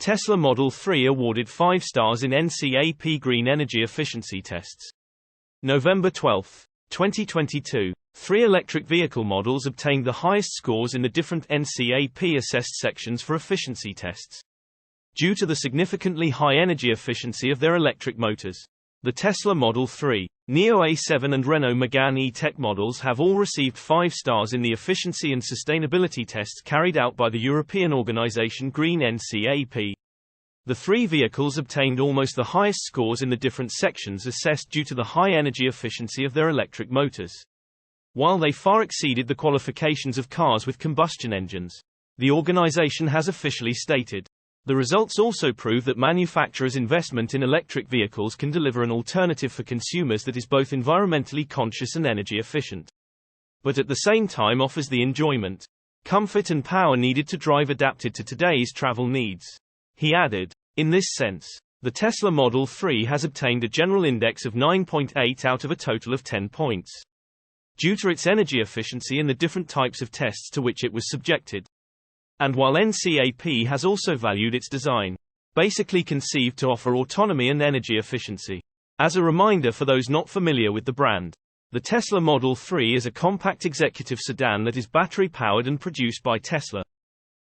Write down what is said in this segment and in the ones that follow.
Tesla Model 3 awarded 5 stars in NCAP Green Energy Efficiency Tests. November 12, 2022. 3 electric vehicle models obtained the highest scores in the different NCAP-assessed sections for efficiency tests, due to the significantly high energy efficiency of their electric motors. The Tesla Model 3, NIO A7 and Renault Megane E-Tech models have all received 5 stars in the efficiency and sustainability tests carried out by the European organization Green NCAP. The 3 vehicles obtained almost the highest scores in the different sections assessed due to the high energy efficiency of their electric motors, while they far exceeded the qualifications of cars with combustion engines. The organization has officially stated, the results also prove that manufacturers' investment in electric vehicles can deliver an alternative for consumers that is both environmentally conscious and energy efficient, but at the same time offers the enjoyment, comfort and power needed to drive adapted to today's travel needs. He added, in this sense, the Tesla Model 3 has obtained a general index of 9.8 out of a total of 10 points, due to its energy efficiency in the different types of tests to which it was subjected. And while NCAP has also valued its design, basically conceived to offer autonomy and energy efficiency. As a reminder for those not familiar with the brand, the Tesla Model 3 is a compact executive sedan that is battery-powered and produced by Tesla.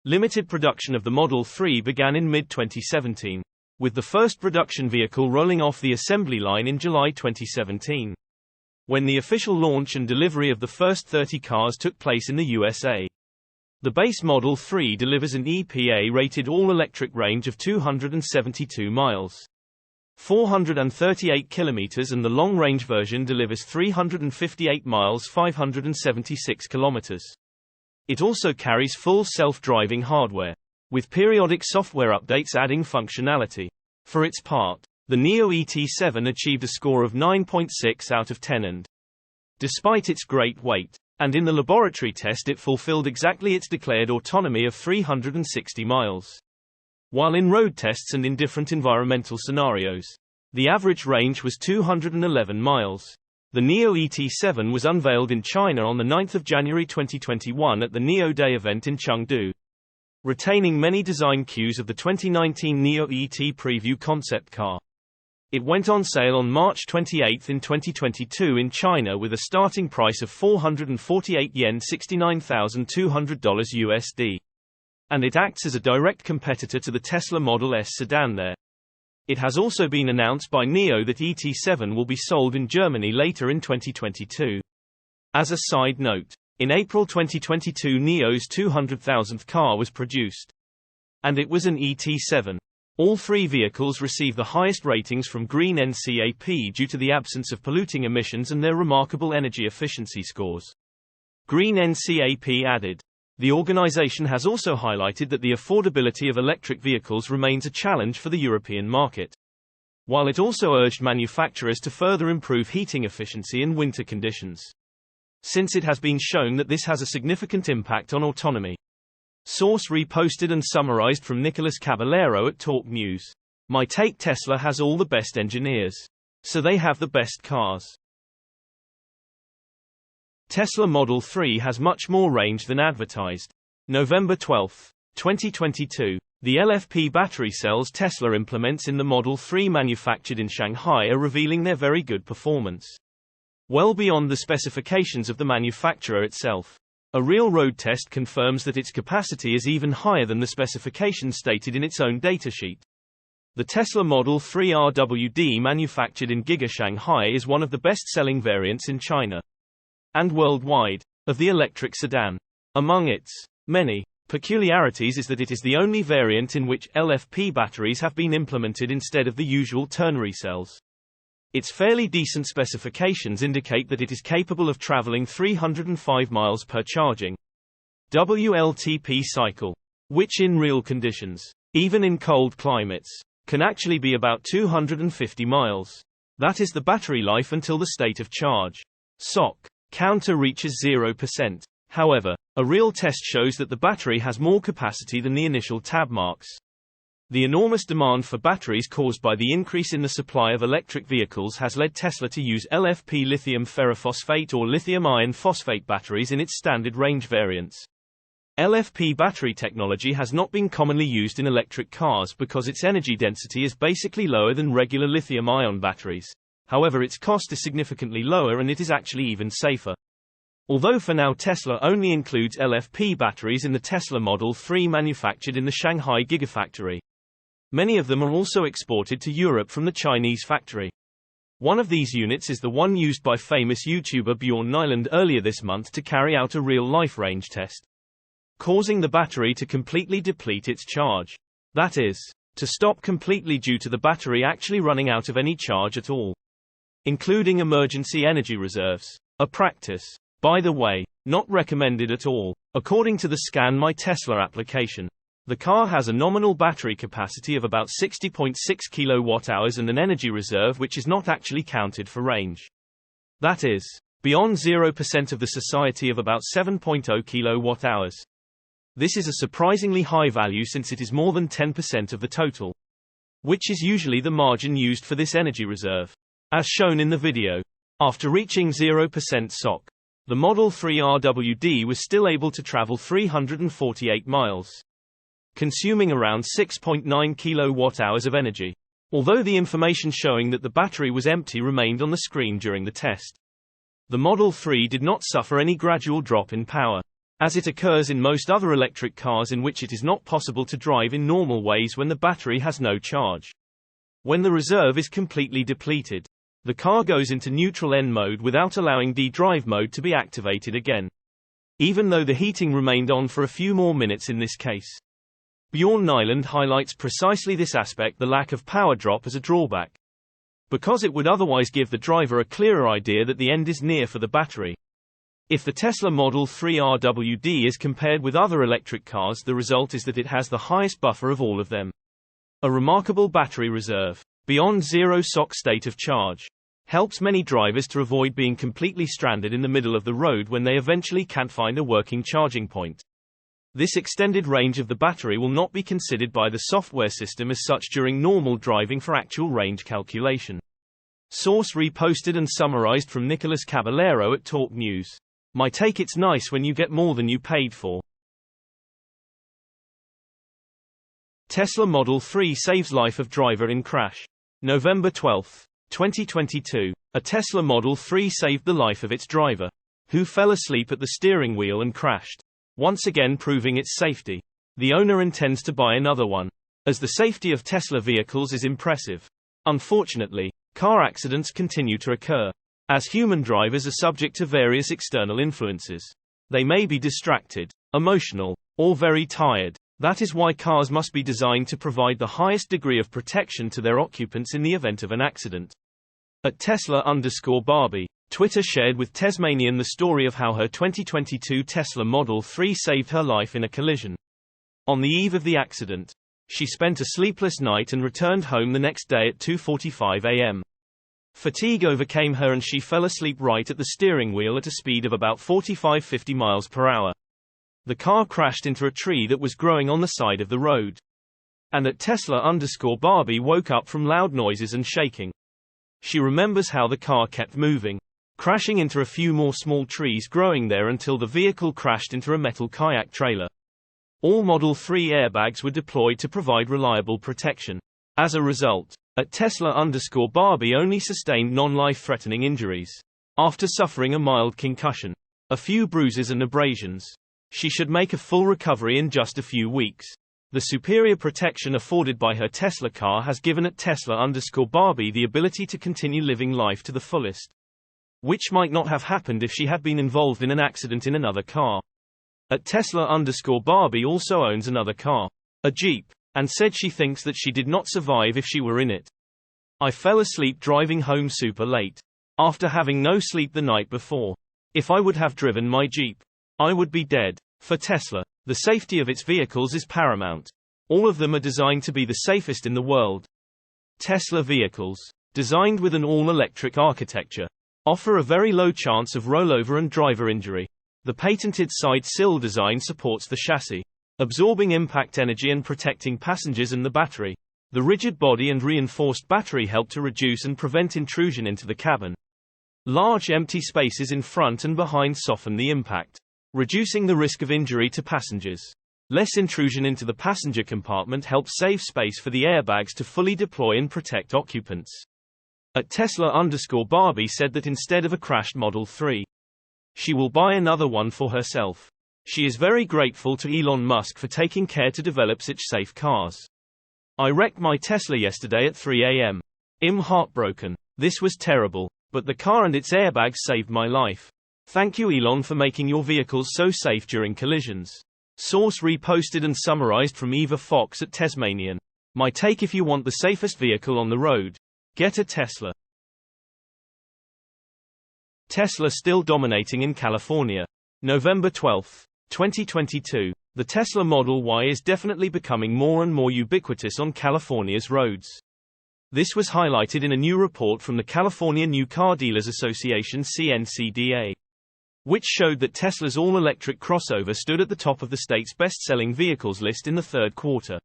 Limited production of the Model 3 began in mid-2017, with the first production vehicle rolling off the assembly line in July 2017, when the official launch and delivery of the first 30 cars took place in the USA. The base Model 3 delivers an EPA-rated all-electric range of 272 miles, 438 kilometers, and the long-range version delivers 358 miles, 576 kilometers. It also carries full self-driving hardware, with periodic software updates adding functionality. For its part, the NIO ET7 achieved a score of 9.6 out of 10 and, despite its great weight, and in the laboratory test it fulfilled exactly its declared autonomy of 360 miles. While in road tests and in different environmental scenarios, the average range was 211 miles. The NIO ET7 was unveiled in China on 9 January 2021 at the NIO Day event in Chengdu, retaining many design cues of the 2019 NIO ET preview concept car. It went on sale on March 28 in 2022 in China with a starting price of 448 yen, $69,200 USD. And it acts as a direct competitor to the Tesla Model S sedan there. It has also been announced by NIO that ET7 will be sold in Germany later in 2022. As a side note, in April 2022 NIO's 200,000th car was produced, and it was an ET7. All 3 vehicles receive the highest ratings from Green NCAP due to the absence of polluting emissions and their remarkable energy efficiency scores. Green NCAP added, the organization has also highlighted that the affordability of electric vehicles remains a challenge for the European market, while it also urged manufacturers to further improve heating efficiency in winter conditions, since it has been shown that this has a significant impact on autonomy. Source reposted and summarized from Nicholas Caballero at Talk News. My take: Tesla has all the best engineers, so they have the best cars. Tesla Model 3 has much more range than advertised. November 12, 2022. The LFP battery cells Tesla implements in the Model 3 manufactured in Shanghai are revealing their very good performance, well beyond the specifications of the manufacturer itself. A real road test confirms that its capacity is even higher than the specifications stated in its own datasheet. The Tesla Model 3 RWD manufactured in Giga Shanghai is one of the best-selling variants in China and worldwide of the electric sedan. Among its many peculiarities is that it is the only variant in which LFP batteries have been implemented instead of the usual ternary cells. Its fairly decent specifications indicate that it is capable of traveling 305 miles per charging WLTP cycle, which in real conditions, even in cold climates, can actually be about 250 miles. That is the battery life until the state of charge SOC counter reaches 0%. However, a real test shows that the battery has more capacity than the initial tab marks. The enormous demand for batteries caused by the increase in the supply of electric vehicles has led Tesla to use LFP lithium ferrophosphate or lithium iron phosphate batteries in its standard range variants. LFP battery technology has not been commonly used in electric cars because its energy density is basically lower than regular lithium-ion batteries. However, its cost is significantly lower and it is actually even safer. Although for now Tesla only includes LFP batteries in the Tesla Model 3 manufactured in the Shanghai Gigafactory. Many of them are also exported to Europe from the Chinese factory. One of these units is the one used by famous YouTuber Bjorn Nyland earlier this month to carry out a real-life range test, causing the battery to completely deplete its charge. That is, to stop completely due to the battery actually running out of any charge at all, including emergency energy reserves. A practice, by the way, not recommended at all. According to the Scan My Tesla application, the car has a nominal battery capacity of about 60.6 kWh and an energy reserve which is not actually counted for range. That is, beyond 0% of the society of about 7.0 kWh. This is a surprisingly high value since it is more than 10% of the total, which is usually the margin used for this energy reserve. As shown in the video, after reaching 0% SOC, the Model 3 RWD was still able to travel 348 miles, consuming around 6.9 kWh of energy. Although the information showing that the battery was empty remained on the screen during the test, the Model 3 did not suffer any gradual drop in power, as it occurs in most other electric cars in which it is not possible to drive in normal ways when the battery has no charge. When the reserve is completely depleted, the car goes into neutral N mode without allowing D drive mode to be activated again, even though the heating remained on for a few more minutes in this case. Bjorn Nyland highlights precisely this aspect, the lack of power drop, as a drawback, because it would otherwise give the driver a clearer idea that the end is near for the battery. If the Tesla Model 3 RWD is compared with other electric cars, the result is that it has the highest buffer of all of them. A remarkable battery reserve, beyond zero SOC state of charge, helps many drivers to avoid being completely stranded in the middle of the road when they eventually can't find a working charging point. This extended range of the battery will not be considered by the software system as such during normal driving for actual range calculation. Source reposted and summarized from Nicholas Caballero at Talk News. My take: it's nice when you get more than you paid for. Tesla Model 3 saves life of driver in crash. November 12, 2022. A Tesla Model 3 saved the life of its driver, who fell asleep at the steering wheel and crashed, once again proving its safety. The owner intends to buy another one, as the safety of Tesla vehicles is impressive. Unfortunately, car accidents continue to occur, as human drivers are subject to various external influences. They may be distracted, emotional, or very tired. That is why cars must be designed to provide the highest degree of protection to their occupants in the event of an accident. At Tesla_Barbie, Twitter shared with Tasmanian the story of how her 2022 Tesla Model 3 saved her life in a collision. On the eve of the accident, she spent a sleepless night and returned home the next day at 2:45 a.m. Fatigue overcame her and she fell asleep right at the steering wheel at a speed of about 45–50 miles per hour. The car crashed into a tree that was growing on the side of the road. And at Tesla_Barbie woke up from loud noises and shaking. She remembers how the car kept moving, crashing into a few more small trees growing there until the vehicle crashed into a metal kayak trailer. All Model 3 airbags were deployed to provide reliable protection. As a result, at Tesla_Barbie only sustained non-life-threatening injuries, after suffering a mild concussion, a few bruises and abrasions. She should make a full recovery in just a few weeks. The superior protection afforded by her Tesla car has given at Tesla_Barbie the ability to continue living life to the fullest, which might not have happened if she had been involved in an accident in another car. At Tesla_Barbie also owns another car, a Jeep, and said she thinks that she did not survive if she were in it. I fell asleep driving home super late, after having no sleep the night before. If I would have driven my Jeep, I would be dead. For Tesla, the safety of its vehicles is paramount. All of them are designed to be the safest in the world. Tesla vehicles, designed with an all-electric architecture, offer a very low chance of rollover and driver injury. The patented side sill design supports the chassis, absorbing impact energy and protecting passengers and the battery. The rigid body and reinforced battery help to reduce and prevent intrusion into the cabin. Large empty spaces in front and behind soften the impact. reducing the risk of injury to passengers. Less intrusion into the passenger compartment helps save space for the airbags to fully deploy and protect occupants. At Tesla_Barbie said that instead of a crashed Model 3, she will buy another one for herself. She is very grateful to Elon Musk for taking care to develop such safe cars. I wrecked my Tesla yesterday at 3 a.m. I'm heartbroken. This was terrible, but the car and its airbags saved my life. Thank you, Elon, for making your vehicles so safe during collisions. Source reposted and summarized from Eva Fox at Tasmanian. My take: if you want the safest vehicle on the road, get a Tesla. Tesla still dominating in California. November 12, 2022. The Tesla Model Y is definitely becoming more and more ubiquitous on California's roads. This was highlighted in a new report from the California New Car Dealers Association (CNCDA), which showed that Tesla's all-electric crossover stood at the top of the state's best-selling vehicles list in the third quarter.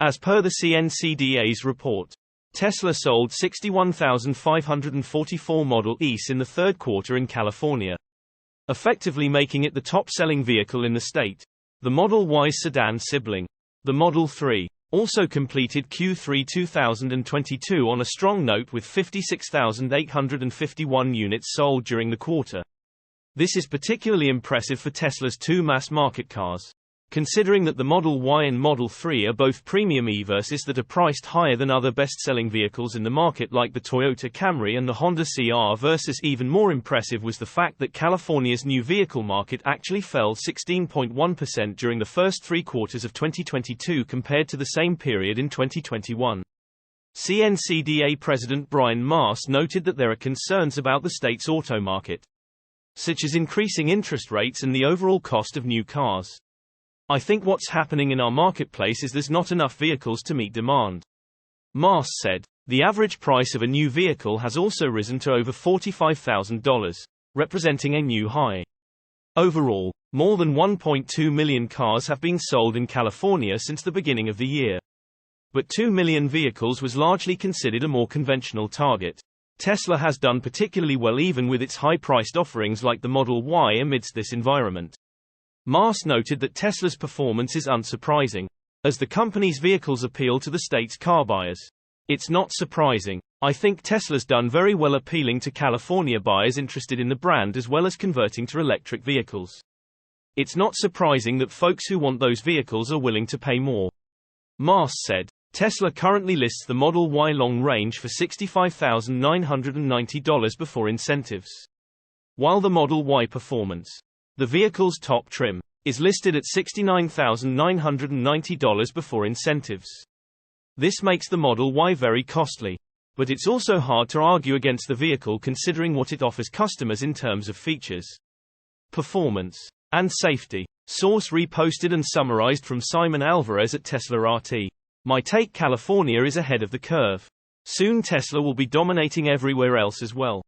As per the CNCDA's report, Tesla sold 61,544 Model Ys in the third quarter in California, effectively making it the top-selling vehicle in the state. The Model Y's sedan sibling, the Model 3, also completed Q3 2022 on a strong note with 56,851 units sold during the quarter. This is particularly impressive for Tesla's two mass-market cars, considering that the Model Y and Model 3 are both premium EVs that are priced higher than other best-selling vehicles in the market like the Toyota Camry and the Honda CR. Even more impressive was the fact that California's new vehicle market actually fell 16.1% during the first three quarters of 2022 compared to the same period in 2021. CNCDA President Brian Mast noted that there are concerns about the state's auto market, such as increasing interest rates and the overall cost of new cars. I think what's happening in our marketplace is there's not enough vehicles to meet demand. Mast said. The average price of a new vehicle has also risen to over $45,000, representing a new high. Overall, more than 1.2 million cars have been sold in California since the beginning of the year. But 2 million vehicles was largely considered a more conventional target. Tesla has done particularly well even with its high-priced offerings like the Model Y amidst this environment. Mast noted that Tesla's performance is unsurprising, as the company's vehicles appeal to the state's car buyers. It's not surprising. I think Tesla's done very well appealing to California buyers interested in the brand as well as converting to electric vehicles. It's not surprising that folks who want those vehicles are willing to pay more. Mast said. Tesla currently lists the Model Y long range for $65,990 before incentives, while the Model Y Performance, the vehicle's top trim, is listed at $69,990 before incentives. This makes the Model Y very costly, but it's also hard to argue against the vehicle considering what it offers customers in terms of features, performance, and safety. Source reposted and summarized from Simon Alvarez at Tesla RT. My take: California is ahead of the curve. Soon Tesla will be dominating everywhere else as well.